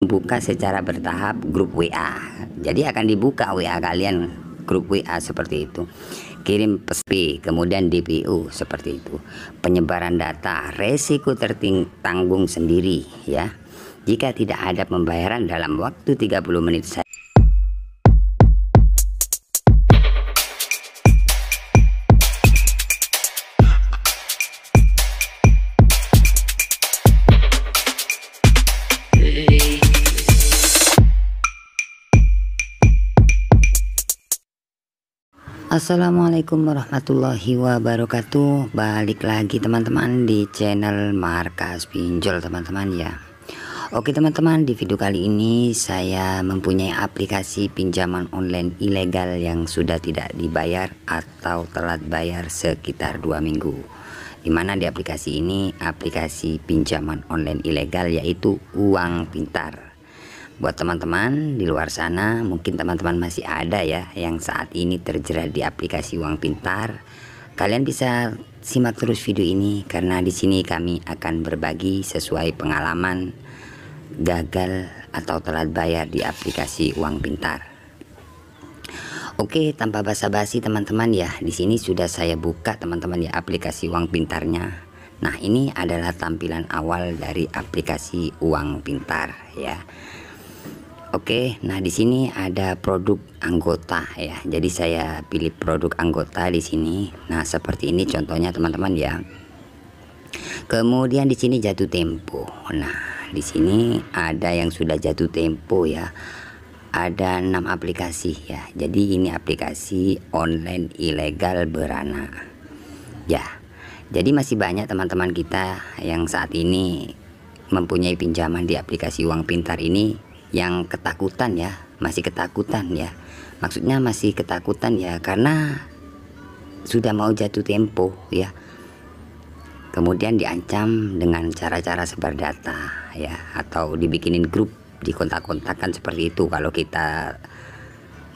buka secara bertahap grup WA. Jadi akan dibuka WA kalian, grup WA seperti itu. Kirim PSP, kemudian DPO seperti itu. Penyebaran data, resiko tertanggung sendiri ya. Jika tidak ada pembayaran dalam waktu 30 menit saja. Assalamualaikum warahmatullahi wabarakatuh. Balik lagi teman-teman di channel Markas Pinjol teman-teman ya. Oke teman-teman, di video kali ini saya mempunyai aplikasi pinjaman online ilegal yang sudah tidak dibayar atau telat bayar sekitar 2 minggu. Dimana di aplikasi ini aplikasi pinjaman online ilegal yaitu Uang Pintar. Buat teman-teman di luar sana, mungkin teman-teman masih ada ya yang saat ini terjerat di aplikasi Uang Pintar. Kalian bisa simak terus video ini karena di sini kami akan berbagi sesuai pengalaman gagal atau telat bayar di aplikasi Uang Pintar. Oke, tanpa basa-basi teman-teman ya, di sini sudah saya buka teman-teman ya aplikasi Uang Pintarnya. Nah, ini adalah tampilan awal dari aplikasi Uang Pintar ya. Oke, nah di sini ada produk anggota ya. Jadi saya pilih produk anggota di sini. Nah, seperti ini contohnya teman-teman ya. Kemudian di sini jatuh tempo. Nah, di sini ada yang sudah jatuh tempo ya. Ada 6 aplikasi ya. Jadi ini aplikasi online ilegal berana. Ya. Jadi masih banyak teman-teman kita yang saat ini mempunyai pinjaman di aplikasi Uang Pintar ini yang ketakutan ya, masih ketakutan ya. Maksudnya masih ketakutan ya karena sudah mau jatuh tempo ya. Kemudian diancam dengan cara-cara sebar data ya, atau dibikinin grup, dikontak-kontakkan seperti itu kalau kita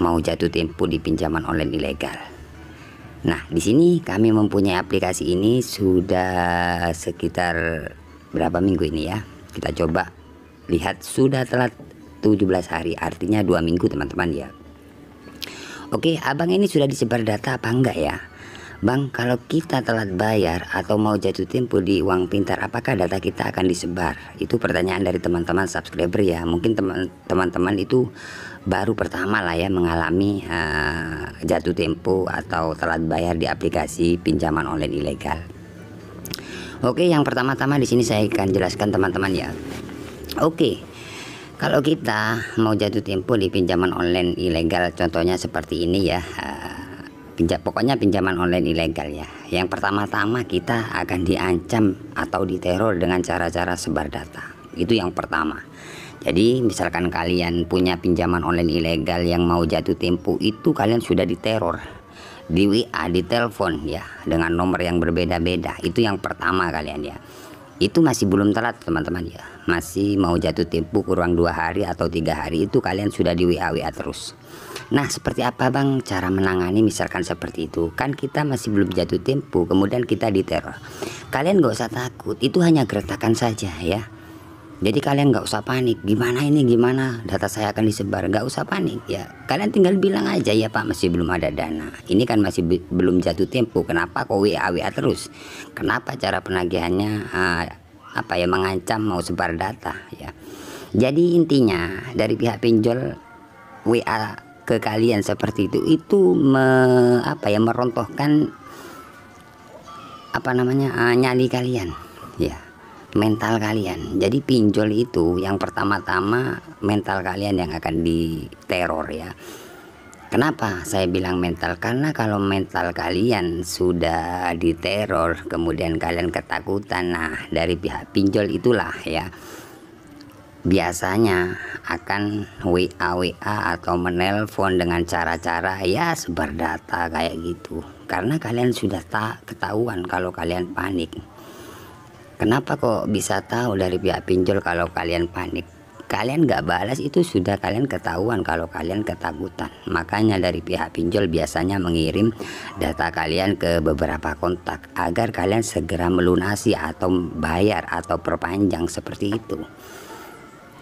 mau jatuh tempo di pinjaman online ilegal. Nah, di sini kami mempunyai aplikasi ini sudah sekitar berapa minggu ini ya. Kita coba lihat, sudah telat 17 hari, artinya 2 minggu teman-teman ya. Oke, abang ini sudah disebar data apa enggak ya? Bang, kalau kita telat bayar atau mau jatuh tempo di Uang Pintar, apakah data kita akan disebar? Itu pertanyaan dari teman-teman subscriber ya. Mungkin teman-teman itu baru pertama lah ya mengalami jatuh tempo atau telat bayar di aplikasi pinjaman online ilegal. Oke, yang pertama-tama di sini saya akan jelaskan teman-teman ya. Oke, kalau kita mau jatuh tempo di pinjaman online ilegal, contohnya seperti ini ya, pokoknya pinjaman online ilegal ya. Yang pertama-tama kita akan diancam atau diteror dengan cara-cara sebar data. Itu yang pertama. Jadi misalkan kalian punya pinjaman online ilegal yang mau jatuh tempo, itu kalian sudah diteror di WA, di telepon ya, dengan nomor yang berbeda-beda. Itu yang pertama kalian ya. Itu masih belum telat teman-teman ya, masih mau jatuh tempo kurang 2 hari atau 3 hari, itu kalian sudah di WA terus. Nah, seperti apa bang cara menangani misalkan seperti itu? Kan kita masih belum jatuh tempo, kemudian kita diteror. Kalian gak usah takut, itu hanya gertakan saja ya. Jadi kalian gak usah panik, gimana ini, gimana data saya akan disebar, gak usah panik ya. Kalian tinggal bilang aja ya pak, masih belum ada dana, ini kan masih belum jatuh tempo, kenapa kok WA terus, kenapa cara penagihannya apa ya, mengancam mau sebar data ya. Jadi intinya dari pihak pinjol WA ke kalian seperti itu merontohkan apa namanya, nyali kalian ya, mental kalian. Jadi pinjol itu yang pertama-tama mental kalian yang akan diteror ya. Kenapa saya bilang mental? Karena kalau mental kalian sudah diteror, kemudian kalian ketakutan, nah dari pihak pinjol itulah ya biasanya akan WA atau menelpon dengan cara-cara ya sebar data kayak gitu. Karena kalian sudah ketahuan kalau kalian panik. Kenapa kok bisa tahu dari pihak pinjol kalau kalian panik? Kalian gak balas, itu sudah kalian ketahuan kalau kalian ketakutan. Makanya dari pihak pinjol biasanya mengirim data kalian ke beberapa kontak agar kalian segera melunasi atau bayar atau perpanjang seperti itu.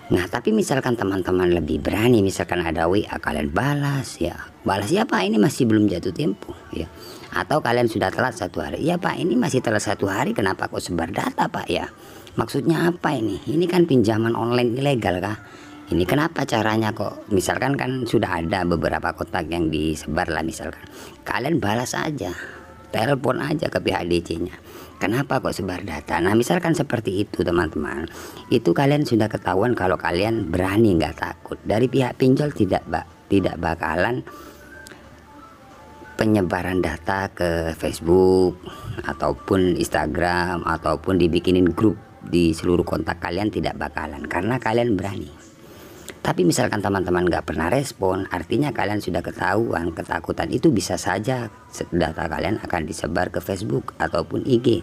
Nah, tapi misalkan teman-teman lebih berani, misalkan ada WA kalian balas ya. Balas ya Pak, ini masih belum jatuh tempo ya. Atau kalian sudah telat 1 hari. Ya Pak, ini masih telat 1 hari, kenapa kok sebar data Pak ya? Maksudnya apa ini? Ini kan pinjaman online ilegal kah? Ini kenapa caranya kok? Misalkan kan sudah ada beberapa kotak yang disebar lah misalkan. Kalian balas aja. Telepon aja ke pihak DC-nya. Kenapa kok sebar data? Nah, misalkan seperti itu teman-teman, itu kalian sudah ketahuan kalau kalian berani, nggak takut. Dari pihak pinjol tidak bakalan penyebaran data ke Facebook ataupun Instagram ataupun dibikinin grup di seluruh kontak kalian, tidak bakalan, karena kalian berani. Tapi misalkan teman-teman nggak pernah respon, artinya kalian sudah ketahuan. Ketakutan itu bisa saja data kalian akan disebar ke Facebook ataupun IG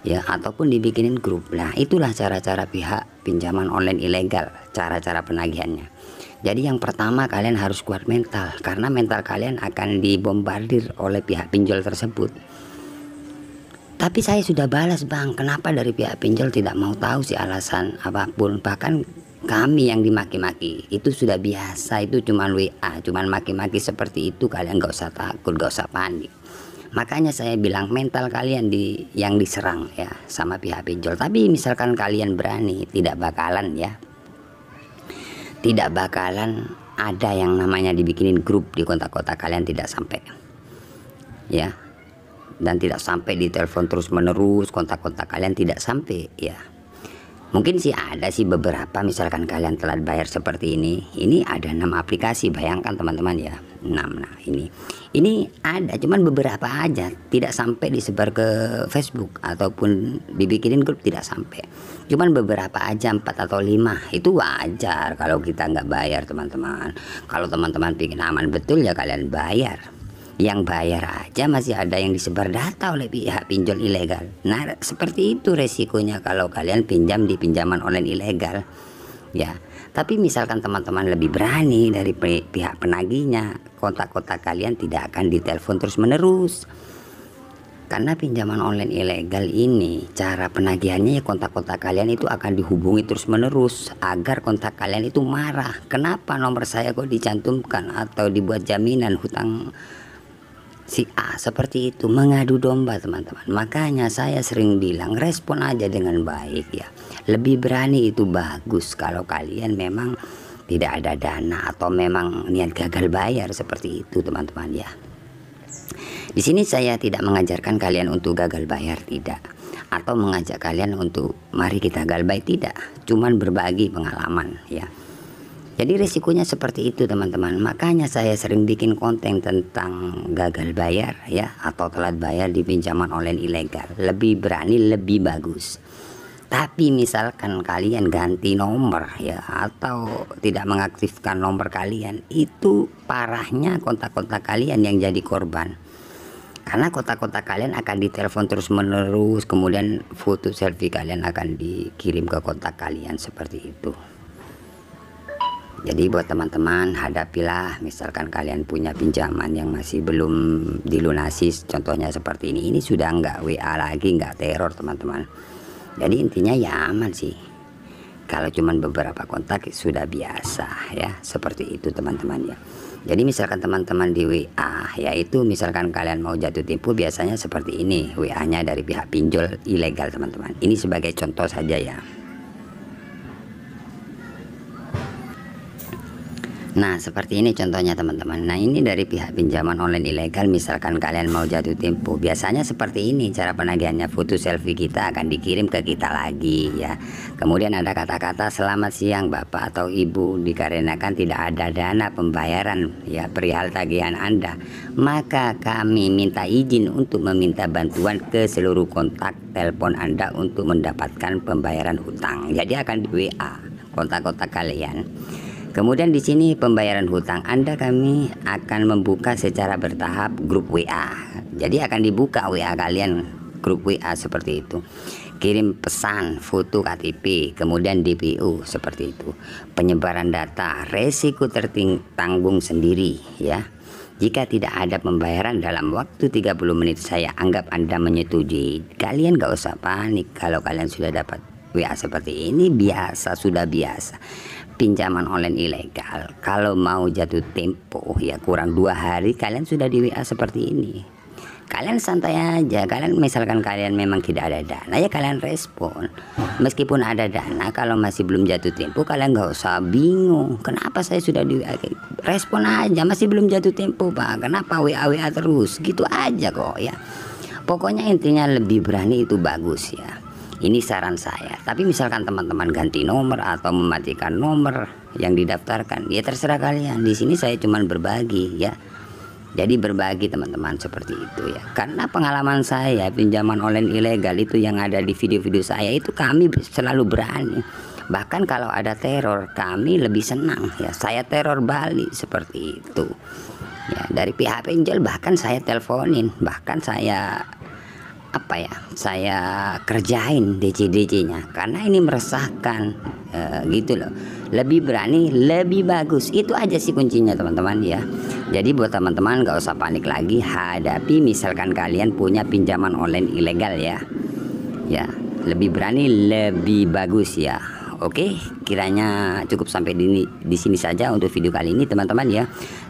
ya, ataupun dibikinin grup. Nah, itulah cara-cara pihak pinjaman online ilegal, cara-cara penagihannya. Jadi yang pertama, kalian harus kuat mental, karena mental kalian akan dibombardir oleh pihak pinjol tersebut. Tapi saya sudah balas Bang, kenapa dari pihak pinjol tidak mau tahu sih alasan apapun? Bahkan kami yang dimaki-maki itu sudah biasa, itu cuman WA, cuman maki-maki seperti itu. Kalian gak usah takut, gak usah panik. Makanya saya bilang mental kalian yang diserang ya sama pihak pinjol. Tapi misalkan kalian berani, tidak bakalan ya, tidak bakalan ada yang namanya dibikinin grup di kontak-kontak kalian, tidak sampai ya, dan tidak sampai ditelepon terus menerus, kontak-kontak kalian tidak sampai ya. Mungkin sih ada sih beberapa, misalkan kalian telat bayar seperti ini ada 6 aplikasi, bayangkan teman-teman ya, 6. Nah ini ada, cuman beberapa aja, tidak sampai disebar ke Facebook ataupun dibikinin grup, tidak sampai, cuman beberapa aja, 4 atau 5. Itu wajar kalau kita nggak bayar teman-teman. Kalau teman-teman pikir aman betul ya kalian bayar. Yang bayar aja masih ada yang disebar data oleh pihak pinjol ilegal. Nah, seperti itu resikonya kalau kalian pinjam di pinjaman online ilegal ya. Tapi misalkan teman-teman lebih berani dari pihak penagihnya, kontak-kontak kalian tidak akan ditelepon terus menerus. Karena pinjaman online ilegal ini, cara penagihannya ya, kontak-kontak kalian itu akan dihubungi terus menerus agar kontak kalian itu marah. Kenapa nomor saya kok dicantumkan atau dibuat jaminan hutang si A, seperti itu, mengadu domba teman-teman. Makanya saya sering bilang respon aja dengan baik ya. Lebih berani itu bagus kalau kalian memang tidak ada dana atau memang niat gagal bayar, seperti itu teman-teman ya. Di sini saya tidak mengajarkan kalian untuk gagal bayar, tidak, atau mengajak kalian untuk mari kita gagal bayar, tidak. Cuman berbagi pengalaman ya. Jadi resikonya seperti itu teman-teman. Makanya saya sering bikin konten tentang gagal bayar ya, atau telat bayar di pinjaman online ilegal. Lebih berani, lebih bagus. Tapi misalkan kalian ganti nomor ya, atau tidak mengaktifkan nomor kalian, itu parahnya kontak-kontak kalian yang jadi korban. Karena kontak-kontak kalian akan ditelepon terus menerus, kemudian foto selfie kalian akan dikirim ke kontak kalian, seperti itu. Jadi buat teman-teman, hadapilah misalkan kalian punya pinjaman yang masih belum dilunasi, contohnya seperti ini sudah nggak WA lagi, nggak teror teman-teman. Jadi intinya ya aman sih. Kalau cuman beberapa kontak sudah biasa ya, seperti itu teman-teman ya. Jadi misalkan teman-teman di WA, yaitu misalkan kalian mau jatuh tempo, biasanya seperti ini, WA-nya dari pihak pinjol ilegal teman-teman. Ini sebagai contoh saja ya. Nah seperti ini contohnya teman-teman. Nah ini dari pihak pinjaman online ilegal, misalkan kalian mau jatuh tempo, biasanya seperti ini cara penagihannya. Foto selfie kita akan dikirim ke kita lagi ya. Kemudian ada kata-kata selamat siang Bapak atau Ibu, dikarenakan tidak ada dana pembayaran ya perihal tagihan Anda, maka kami minta izin untuk meminta bantuan ke seluruh kontak telepon Anda untuk mendapatkan pembayaran hutang. Jadi akan di WA kontak-kontak kalian. Kemudian di sini pembayaran hutang Anda, kami akan membuka secara bertahap grup WA. Jadi akan dibuka WA kalian, grup WA seperti itu. Kirim pesan, foto KTP, kemudian DPO, seperti itu. Penyebaran data, resiko tertanggung sendiri ya. Jika tidak ada pembayaran dalam waktu 30 menit, saya anggap Anda menyetujui. Kalian gak usah panik kalau kalian sudah dapat WA seperti ini biasa, sudah biasa. Pinjaman online ilegal, kalau mau jatuh tempo ya kurang 2 hari kalian sudah di WA seperti ini. Kalian santai aja, kalian misalkan kalian memang tidak ada dana ya kalian respon. Meskipun ada dana, kalau masih belum jatuh tempo kalian nggak usah bingung. Kenapa saya sudah di WA? Respon aja, masih belum jatuh tempo Pak, kenapa WA terus? Gitu aja kok ya. Pokoknya intinya lebih berani itu bagus ya. Ini saran saya. Tapi misalkan teman-teman ganti nomor atau mematikan nomor yang didaftarkan, ya terserah kalian. Di sini saya cuma berbagi ya. Jadi berbagi teman-teman seperti itu ya. Karena pengalaman saya pinjaman online ilegal itu yang ada di video-video saya itu kami selalu berani. Bahkan kalau ada teror kami lebih senang ya. Saya teror balik seperti itu. Ya, dari pihak penjual bahkan saya teleponin, bahkan saya saya kerjain DC-nya karena ini meresahkan gitu loh. Lebih berani, lebih bagus, itu aja sih kuncinya teman-teman ya. Jadi buat teman-teman gak usah panik lagi hadapi misalkan kalian punya pinjaman online ilegal ya. Ya, lebih berani, lebih bagus ya. Oke, kiranya cukup sampai di sini saja untuk video kali ini teman-teman ya.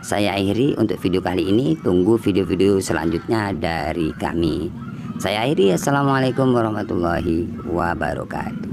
Saya akhiri untuk video kali ini, tunggu video-video selanjutnya dari kami. Saya akhiri, assalamualaikum warahmatullahi wabarakatuh.